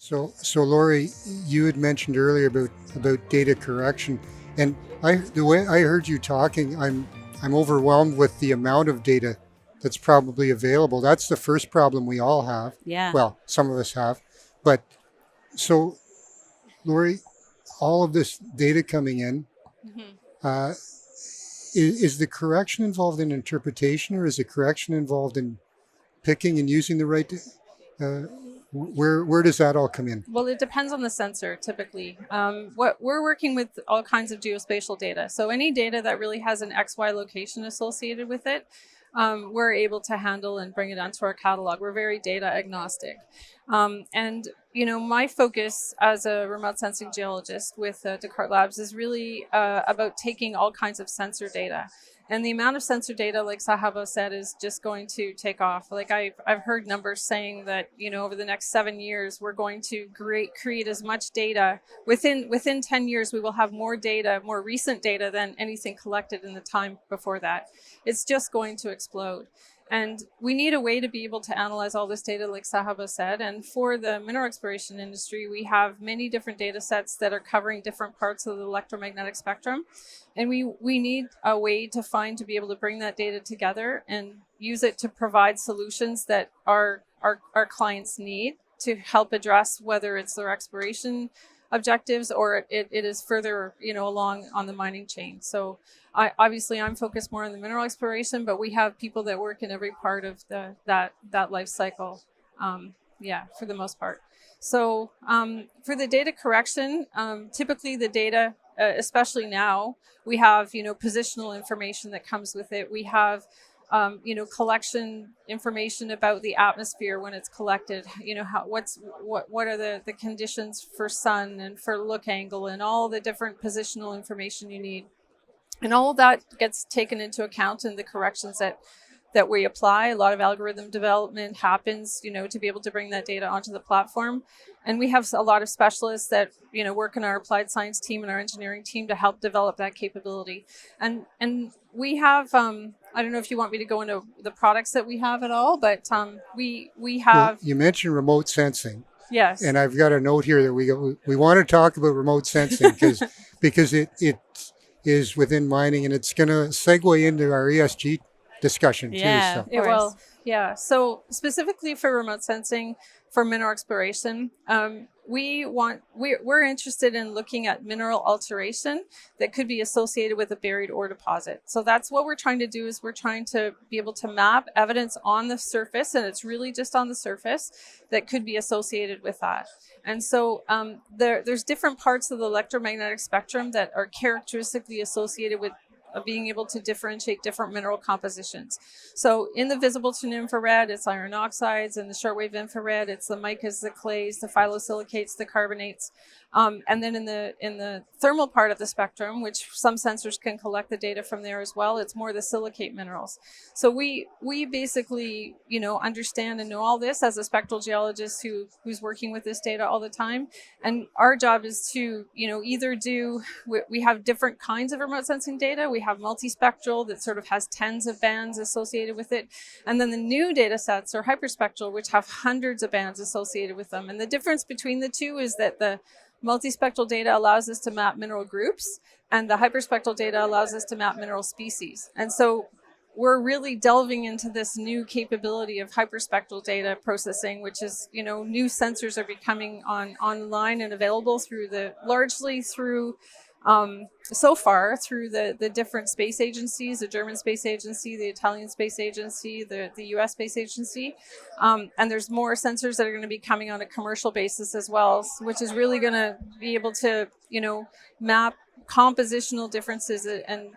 So Rory, you had mentioned earlier about data correction, and the way I heard you talking, I'm overwhelmed with the amount of data that's probably available. That's the first problem we all have. Yeah. Well, some of us have, but so Rory, all of this data coming in, Hmm. uh, is the correction involved in interpretation, or is the correction involved in picking and using the right? Uh, where does that all come in? Well, it depends on the sensor typically. What we're working with all kinds of geospatial data. So any data that really has an XY location associated with it, we're able to handle and bring it onto our catalog. We're very data agnostic. And my focus as a remote sensing geologist with Descartes Labs is really about taking all kinds of sensor data. And the amount of sensor data, like Sahiba said, is just going to take off. Like I've heard numbers saying that over the next 7 years we're going to create as much data within 10 years we will have more data, more recent data than anything collected in the time before that. It's just going to explode. And we need a way to be able to analyze all this data, like Sahiba said. And for the mineral exploration industry, we have many different data sets that are covering different parts of the electromagnetic spectrum. And we need a way to be able to bring that data together and use it to provide solutions that our clients need to help address whether it's their exploration objectives or it is further along on the mining chain. So I'm focused more on the mineral exploration, but we have people that work in every part of that life cycle. For the most part. So for the data correction, typically the data, especially now, we have positional information that comes with it. We have collection information about the atmosphere when it's collected. What are the conditions for sun and for look angle and all the different positional information you need. And all of that gets taken into account in the corrections that we apply. A lot of algorithm development happens, to be able to bring that data onto the platform. And we have a lot of specialists that, work in our applied science team and our engineering team to help develop that capability. And we have, I don't know if you want me to go into the products that we have at all, but we Well, have, you mentioned remote sensing, yes. and I've got a note here that we want to talk about remote sensing because it is within mining, and it's going to segue into our ESG discussion too. Yeah, So it will. Yeah. So specifically for remote sensing for mineral exploration, we're interested in looking at mineral alteration that could be associated with a buried ore deposit. So that's what we're trying to do is we're trying to be able to map evidence on the surface, and it's really just on the surface that could be associated with that. And so there's different parts of the electromagnetic spectrum that are characteristically associated with being able to differentiate different mineral compositions. So in the visible to infrared, it's iron oxides, and the shortwave infrared, it's the micas, the clays, the phyllosilicates, the carbonates. And then in the thermal part of the spectrum, which some sensors can collect the data from there as well, it's more the silicate minerals. So we basically, understand and know all this as a spectral geologist who's working with this data all the time. And our job is to, either we have different kinds of remote sensing data. We have multispectral that sort of has tens of bands associated with it. And then the new data sets are hyperspectral, which have hundreds of bands associated with them. And the difference between the two is that the multispectral data allows us to map mineral groups, and the hyperspectral data allows us to map mineral species. And so we're really delving into this new capability of hyperspectral data processing, which is, new sensors are becoming online and available largely through so far through the different space agencies, the German Space Agency, the Italian Space Agency, the US Space Agency. And there's more sensors that are going to be coming on a commercial basis as well, which is really going to be able to, map compositional differences and,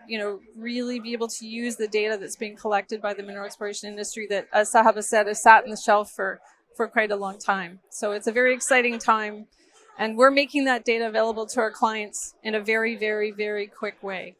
really be able to use the data that's being collected by the mineral exploration industry that, as Sahiba said, has sat in the shelf for quite a long time. So it's a very exciting time. And we're making that data available to our clients in a very, very, very quick way.